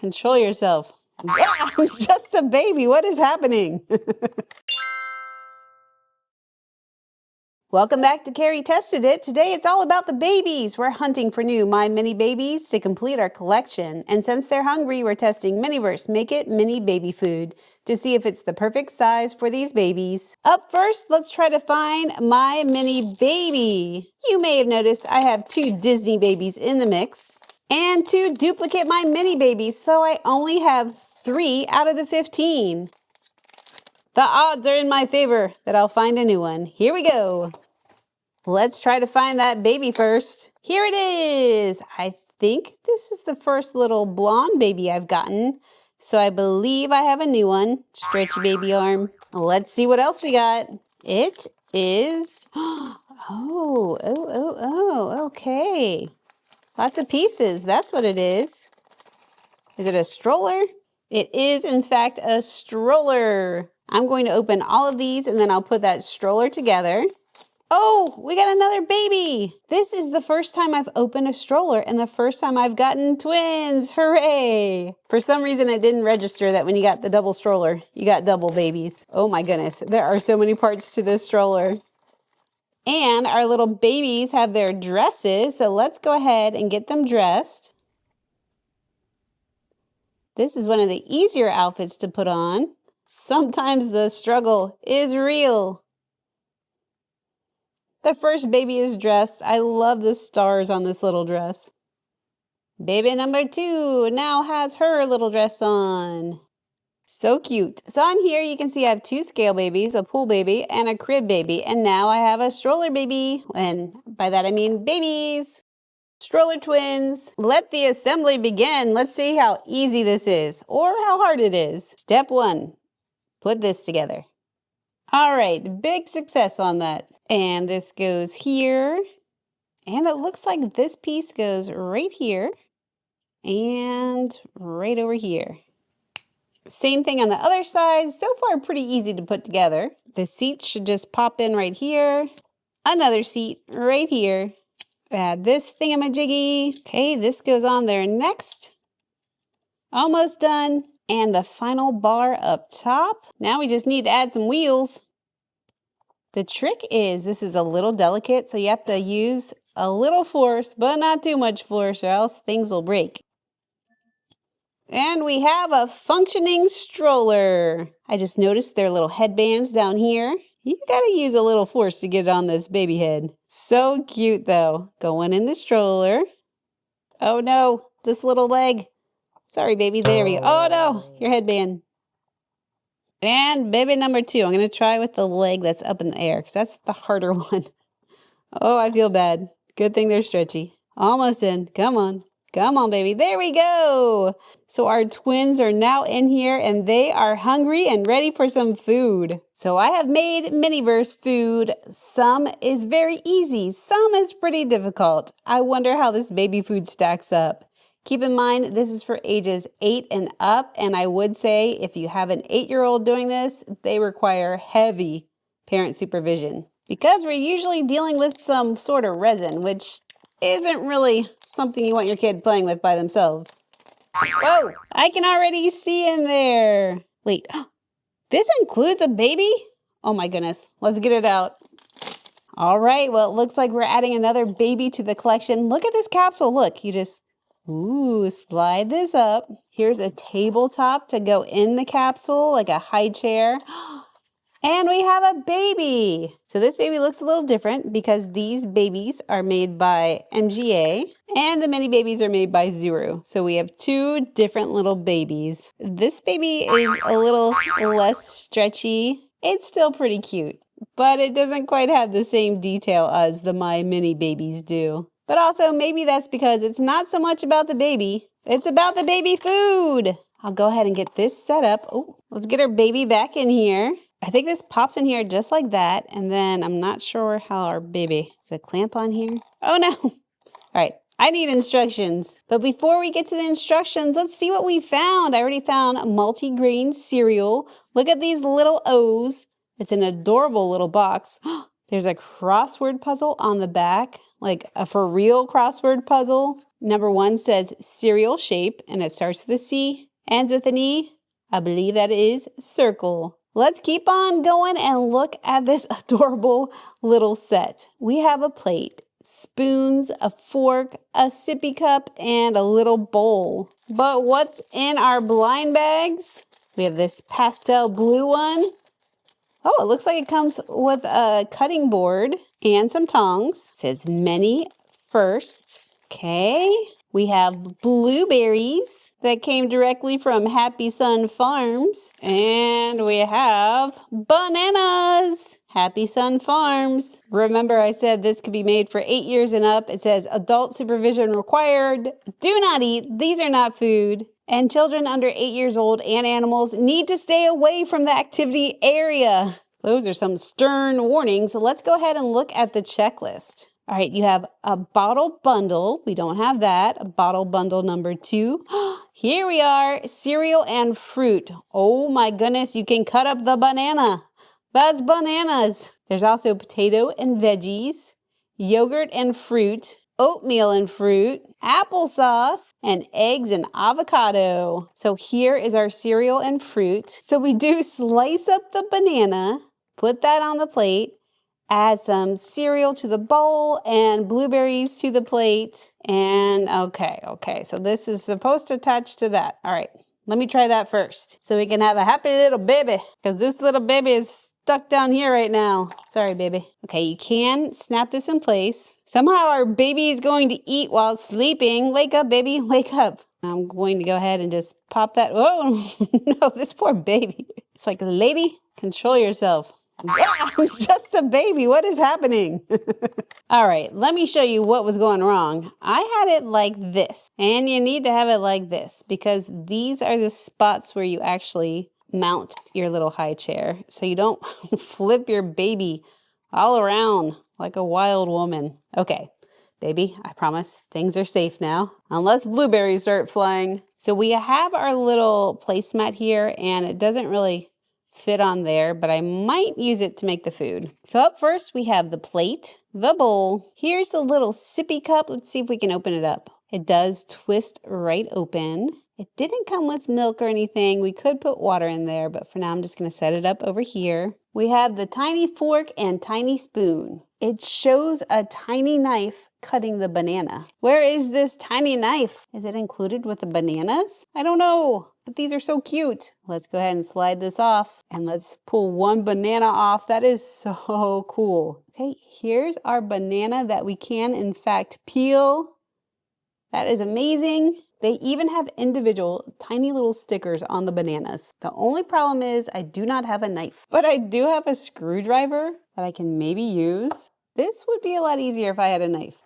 Control yourself. Ah, I'm just a baby. What is happening? Welcome back to Carrie Tested It. Today it's all about the babies. We're hunting for new My Mini Babies to complete our collection. And since they're hungry, we're testing Miniverse Make It Mini Baby Food to see if it's the perfect size for these babies. Up first, let's try to find My Mini Baby. You may have noticed I have 2 Disney babies in the mix and 2 duplicate My Mini Babies, so I only have 3 out of the 15. The odds are in my favor that I'll find a new one. Here we go. Let's try to find that baby first. Here it is. I think this is the first little blonde baby I've gotten. So I believe I have a new one. Stretchy baby arm. Let's see what else we got. It is, okay. Lots of pieces. That's what it is. Is it a stroller? It is, in fact, a stroller. I'm going to open all of these and then I'll put that stroller together. Oh, we got another baby. This is the first time I've opened a stroller and the first time I've gotten twins. Hooray. For some reason, it didn't register that when you got the double stroller, you got double babies. Oh my goodness, there are so many parts to this stroller. And our little babies have their dresses, so let's go ahead and get them dressed. This is one of the easier outfits to put on. Sometimes the struggle is real. The first baby is dressed. I love the stars on this little dress. Baby number 2 now has her little dress on. So cute. So on here you can see I have 2 scale babies, a pool baby and a crib baby. And now I have a stroller baby. And by that I mean babies. Stroller twins. Let the assembly begin. Let's see how easy this is or how hard it is. Step 1. Put this together. All right, big success on that. And this goes here. And it looks like this piece goes right here and right over here. Same thing on the other side. So far, pretty easy to put together. The seat should just pop in right here. Another seat right here. Add this thingamajiggy. Okay, this goes on there next. Almost done. And the final bar up top. Now we just need to add some wheels. The trick is this is a little delicate, so you have to use a little force, but not too much force or else things will break. And we have a functioning stroller. I just noticed their little headbands down here. You gotta use a little force to get it on this baby head. So cute though. Going in the stroller. Oh no, this little leg. Sorry baby, there we go. Oh no, your headband. And baby number 2, I'm gonna try with the leg that's up in the air because that's the harder one. Oh, I feel bad. Good thing they're stretchy. Almost in, come on. Come on, baby. There we go. So our twins are now in here and they are hungry and ready for some food. So I have made Miniverse food. Some is very easy. Some is pretty difficult. I wonder how this baby food stacks up. Keep in mind, this is for ages 8 and up. And I would say if you have an 8-year-old doing this, they require heavy parent supervision because we're usually dealing with some sort of resin, which isn't really something you want your kid playing with by themselves. Whoa, I can already see in there. Wait, this includes a baby? Oh my goodness, let's get it out. All right, well, it looks like we're adding another baby to the collection. Look at this capsule. Look, you just, slide this up. Here's a tabletop to go in the capsule, like a high chair. And we have a baby. So this baby looks a little different because these babies are made by MGA and the mini babies are made by Zuru. So we have 2 different little babies. This baby is a little less stretchy. It's still pretty cute, but it doesn't quite have the same detail as the My Mini babies do. But also maybe that's because it's not so much about the baby. It's about the baby food. I'll go ahead and get this set up. Oh, let's get our baby back in here. I think this pops in here just like that. And then I'm not sure how our baby, is a clamp on here? Oh no. All right, I need instructions. But before we get to the instructions, let's see what we found. I already found multi-grain cereal. Look at these little O's. It's an adorable little box. There's a crossword puzzle on the back, like a for real crossword puzzle. Number 1 says cereal shape, and it starts with a C, ends with an E. I believe that is circle. Let's keep on going and look at this adorable little set. We have a plate, spoons, a fork, a sippy cup, and a little bowl. But what's in our blind bags? We have this pastel blue one. Oh, it looks like it comes with a cutting board and some tongs. It says many firsts. Okay. We have blueberries that came directly from Happy Sun Farms. And we have bananas. Happy Sun Farms. Remember I said this could be made for 8 years and up. It says adult supervision required. Do not eat. These are not food. And children under 8 years old and animals need to stay away from the activity area. Those are some stern warnings. So let's go ahead and look at the checklist. All right, you have a bottle bundle. We don't have that. A bottle bundle number 2. Here we are, cereal and fruit. Oh my goodness, you can cut up the banana. That's bananas. There's also potato and veggies, yogurt and fruit, oatmeal and fruit, applesauce, and eggs and avocado. So here is our cereal and fruit. So we do slice up the banana, put that on the plate, add some cereal to the bowl and blueberries to the plate. And okay. So this is supposed to attach to that. All right, let me try that first so we can have a happy little baby, because this little baby is stuck down here right now. Sorry, baby. Okay, you can snap this in place. Somehow our baby is going to eat while sleeping. Wake up, baby, wake up. I'm going to go ahead and just pop that. Oh, no, this poor baby. It's like, lady, control yourself. I'm just a baby. What is happening? All right, let me show you what was going wrong. I had it like this, and you need to have it like this because these are the spots where you actually mount your little high chair so you don't flip your baby all around like a wild woman. Okay, baby, I promise things are safe now, unless blueberries start flying. So we have our little placemat here, and it doesn't really fit on there, but I might use it to make the food. So up first, we have the plate, the bowl. Here's the little sippy cup. Let's see if we can open it up. It does twist right open. It didn't come with milk or anything. We could put water in there, but for now, I'm just going to set it up over here. We have the tiny fork and tiny spoon. It shows a tiny knife cutting the banana. Where is this tiny knife? Is it included with the bananas? I don't know, but these are so cute. Let's go ahead and slide this off, and let's pull one banana off. That is so cool. Okay, here's our banana that we can, in fact, peel. That is amazing. They even have individual tiny little stickers on the bananas. The only problem is I do not have a knife, but I do have a screwdriver that I can maybe use. This would be a lot easier if I had a knife.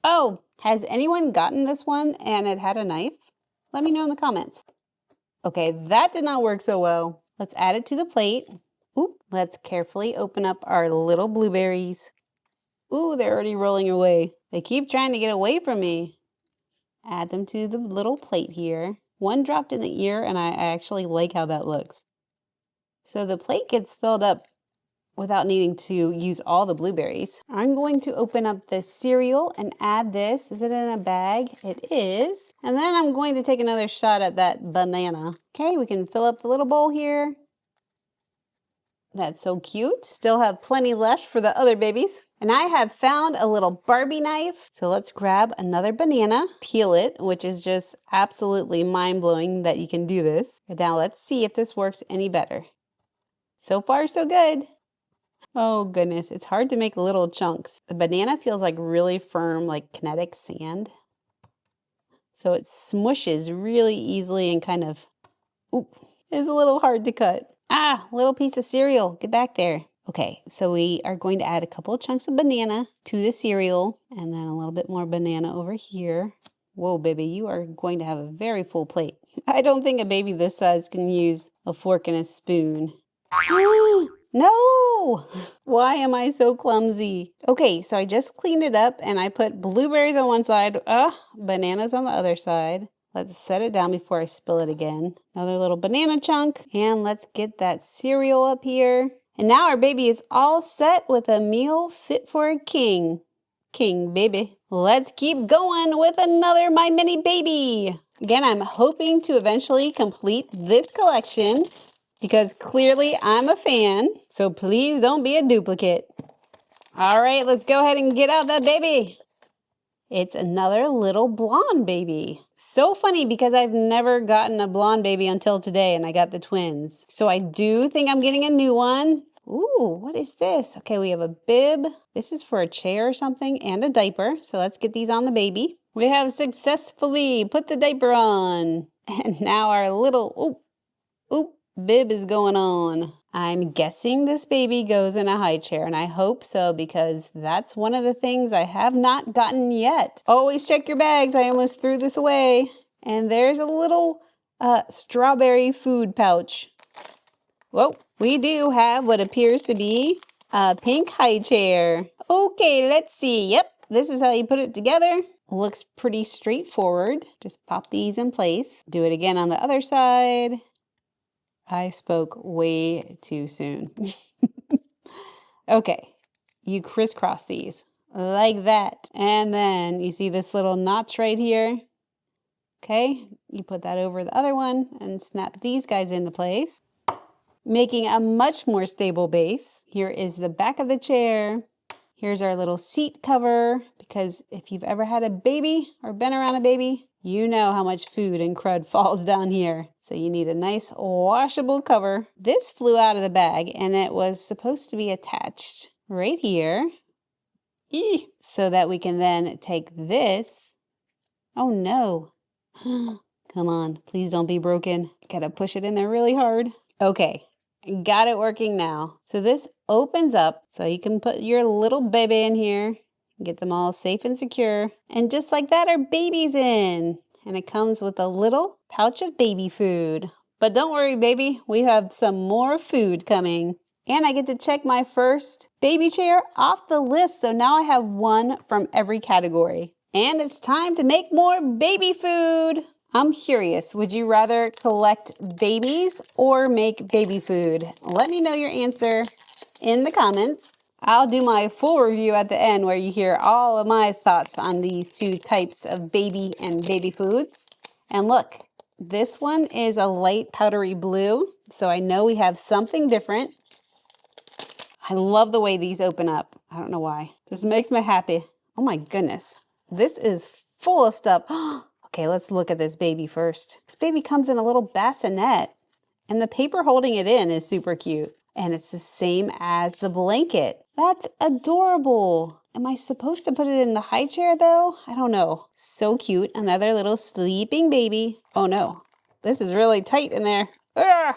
Oh, has anyone gotten this one and it had a knife? Let me know in the comments. Okay, that did not work so well. Let's add it to the plate. Ooh, let's carefully open up our little blueberries. Ooh, they're already rolling away. They keep trying to get away from me. Add them to the little plate here. One dropped in the ear, and I actually like how that looks. So the plate gets filled up without needing to use all the blueberries. I'm going to open up the cereal and add this. Is it in a bag? It is. And then I'm going to take another shot at that banana. Okay, we can fill up the little bowl here. That's so cute. Still have plenty left for the other babies. And I have found a little Barbie knife. So let's grab another banana, peel it, which is just absolutely mind-blowing that you can do this. And now let's see if this works any better. So far, so good. Oh goodness, it's hard to make little chunks. The banana feels like really firm, like kinetic sand. So it smushes really easily and kind of, oop, is a little hard to cut. Ah, little piece of cereal, get back there. Okay, so we are going to add a couple of chunks of banana to the cereal and then a little bit more banana over here. Whoa, baby, you are going to have a very full plate. I don't think a baby this size can use a fork and a spoon. No! Why am I so clumsy? Okay, so I just cleaned it up and I put blueberries on one side, bananas on the other side. Let's set it down before I spill it again. Another little banana chunk. And let's get that cereal up here. And now our baby is all set with a meal fit for a king. King, baby. Let's keep going with another My Mini Baby. Again, I'm hoping to eventually complete this collection because clearly I'm a fan, so please don't be a duplicate. All right, let's go ahead and get out that baby. It's another little blonde baby. So funny because I've never gotten a blonde baby until today and I got the twins. So I do think I'm getting a new one. Ooh, what is this? Okay, we have a bib. This is for a chair or something and a diaper. So let's get these on the baby. We have successfully put the diaper on. And now our little, bib is going on. I'm guessing this baby goes in a high chair, and I hope so because that's one of the things I have not gotten yet. Always check your bags. I almost threw this away. And there's a little strawberry food pouch. Whoa, we do have what appears to be a pink high chair. Okay, let's see. Yep, this is how you put it together. Looks pretty straightforward. Just pop these in place. Do it again on the other side. I spoke way too soon. Okay, you crisscross these like that. And then you see this little notch right here. Okay, you put that over the other one and snap these guys into place, making a much more stable base. Here is the back of the chair. Here's our little seat cover, because if you've ever had a baby or been around a baby, you know how much food and crud falls down here. So you need a nice washable cover. This flew out of the bag and it was supposed to be attached right here. So that we can then take this. Oh no. Come on, please don't be broken. Gotta push it in there really hard. Okay, got it working now. So this opens up so you can put your little baby in here. Get them all safe and secure. And just like that, our baby's in. And it comes with a little pouch of baby food. But don't worry, baby. We have some more food coming. And I get to check my first baby chair off the list. So now I have one from every category. And it's time to make more baby food. I'm curious, would you rather collect babies or make baby food? Let me know your answer in the comments. I'll do my full review at the end where you hear all of my thoughts on these two types of baby and baby foods. And look, this one is a light powdery blue, so I know we have something different. I love the way these open up. I don't know why. This makes me happy. Oh my goodness. This is full of stuff. Okay, let's look at this baby first. This baby comes in a little bassinet, and the paper holding it in is super cute. And it's the same as the blanket. That's adorable. Am I supposed to put it in the high chair though? I don't know. So cute. Another little sleeping baby. Oh no, this is really tight in there. Ugh.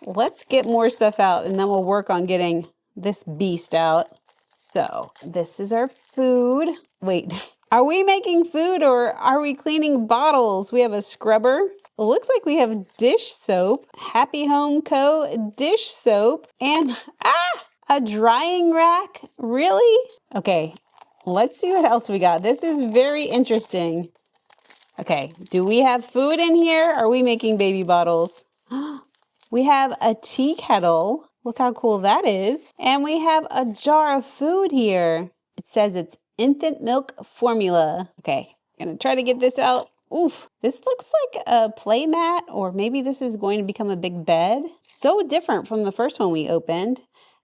Let's get more stuff out and then we'll work on getting this beast out. So this is our food. Wait, are we making food or are we cleaning bottles? We have a scrubber. It looks like we have dish soap, Happy Home Co. dish soap, and a drying rack. Really? Okay, let's see what else we got. This is very interesting. Okay, do we have food in here? Are we making baby bottles? We have a tea kettle. Look how cool that is. And we have a jar of food here. It says it's infant milk formula. Okay, gonna try to get this out. Oof, this looks like a play mat, or maybe this is going to become a big bed. So different from the first one we opened.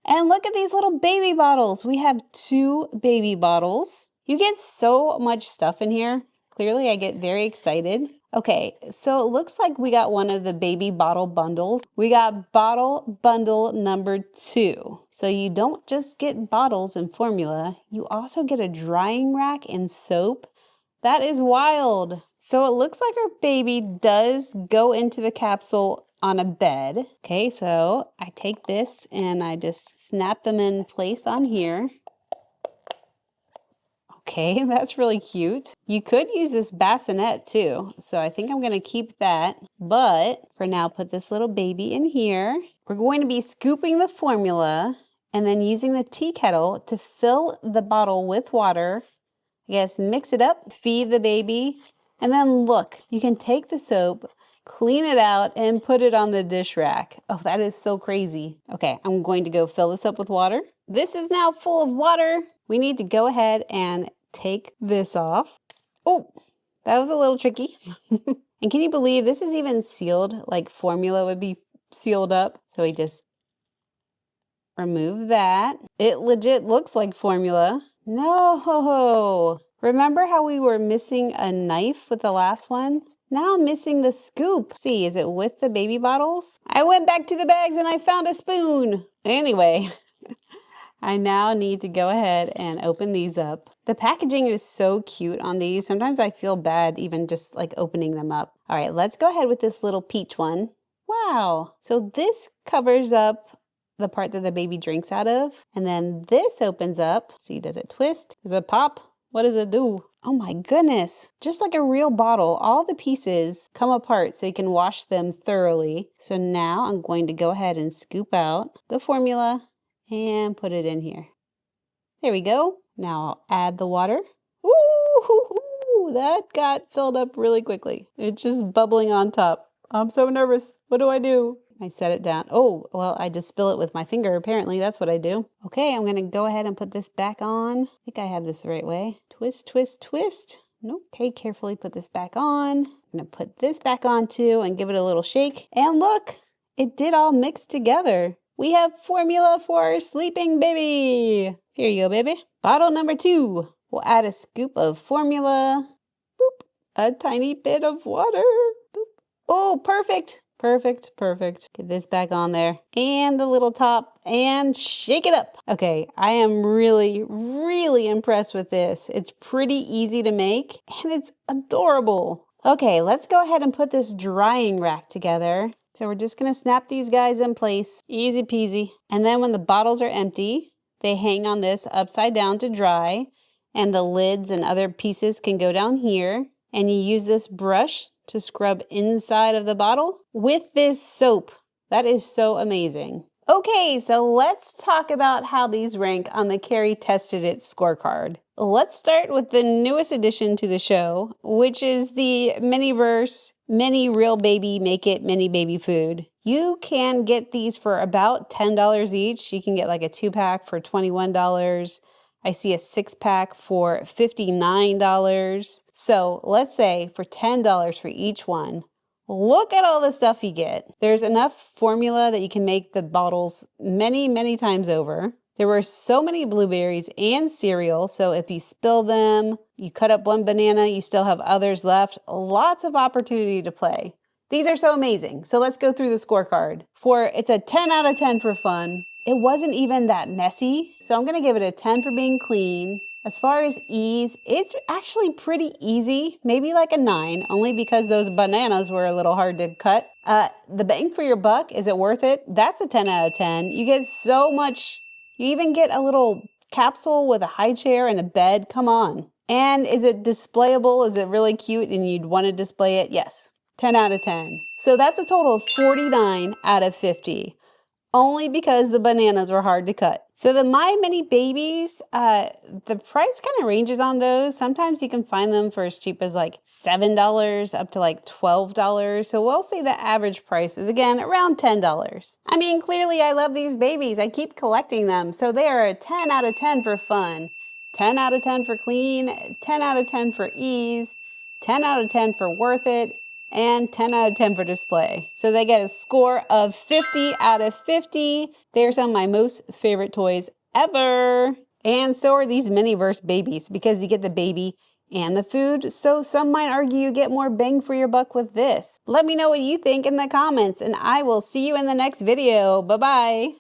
And look at these little baby bottles. We have 2 baby bottles. You get so much stuff in here. Clearly, I get very excited. Okay, so it looks like we got one of the baby bottle bundles. We got bottle bundle number 2. So you don't just get bottles and formula, you also get a drying rack and soap. That is wild. So it looks like our baby does go into the capsule on a bed. Okay, so I take this and I just snap them in place on here. Okay, that's really cute. You could use this bassinet too, so I think I'm gonna keep that. But for now, put this little baby in here. We're going to be scooping the formula and then using the tea kettle to fill the bottle with water. I guess mix it up, feed the baby, and then look, you can take the soap, clean it out, and put it on the dish rack. Oh, that is so crazy. Okay, I'm going to go fill this up with water. This is now full of water. We need to go ahead and take this off. Oh, that was a little tricky. And can you believe this is even sealed, like formula would be sealed up? So we just remove that. It legit looks like formula. No! Remember how we were missing a knife with the last one? Now I'm missing the scoop. See, is it with the baby bottles? I went back to the bags and I found a spoon. Anyway, I now need to go ahead and open these up. The packaging is so cute on these. Sometimes I feel bad even just like opening them up. All right, let's go ahead with this little peach one. Wow. So this covers up the part that the baby drinks out of. And then this opens up. See, does it twist? Does it pop? What does it do? Oh my goodness. Just like a real bottle, all the pieces come apart so you can wash them thoroughly. So now I'm going to go ahead and scoop out the formula and put it in here. There we go. Now I'll add the water. Ooh, that got filled up really quickly. It's just bubbling on top. I'm so nervous. What do I do? I set it down. Oh, well, I just spill it with my finger. Apparently, that's what I do. Okay, I'm going to go ahead and put this back on. I think I have this the right way. Twist, twist, twist. Nope. Okay, carefully put this back on. I'm going to put this back on too and give it a little shake. And look, it did all mix together. We have formula for our sleeping baby. Here you go, baby. Bottle number 2. We'll add a scoop of formula. Boop. A tiny bit of water. Boop. Oh, perfect. Perfect, perfect. Get this back on there. And the little top. And shake it up. Okay, I am really, really impressed with this. It's pretty easy to make. And it's adorable. Okay, let's go ahead and put this drying rack together. So we're just going to snap these guys in place. Easy peasy. And then when the bottles are empty, they hang on this upside down to dry. And the lids and other pieces can go down here. And you use this brush to scrub inside of the bottle with this soap. That is so amazing. Okay, so let's talk about how these rank on the Carrie Tested It scorecard. Let's start with the newest addition to the show, which is the Miniverse Mini Real Baby Make It Mini Baby Food. You can get these for about $10 each. You can get like a 2-pack for $21. I see a 6-pack for $59. So let's say for $10 for each one. Look at all the stuff you get. There's enough formula that you can make the bottles many, many times over. There were so many blueberries and cereal, so if you spill them, you cut up one banana, you still have others left. Lots of opportunity to play. These are so amazing. So let's go through the scorecard. It's a 10 out of 10 for fun. It wasn't even that messy, so I'm gonna give it a 10 for being clean. As far as ease, it's actually pretty easy, maybe like a 9, only because those bananas were a little hard to cut. The bang for your buck, is it worth it? That's a 10 out of 10. You get so much, you even get a little capsule with a high chair and a bed, come on. And is it displayable? Is it really cute and you'd want to display it? Yes, 10 out of 10. So that's a total of 49 out of 50. Only because the bananas were hard to cut. So the My Mini Babies, the price kind of ranges on those. Sometimes you can find them for as cheap as like $7 up to like $12. So we'll say the average price is again around $10. I mean, clearly I love these babies. I keep collecting them. So they are a 10 out of 10 for fun, 10 out of 10 for clean, 10 out of 10 for ease, 10 out of 10 for worth it, and 10 out of 10 for display. So they get a score of 50 out of 50. They're some of my most favorite toys ever. And so are these Miniverse babies because you get the baby and the food. So some might argue you get more bang for your buck with this. Let me know what you think in the comments and I will see you in the next video. Bye-bye.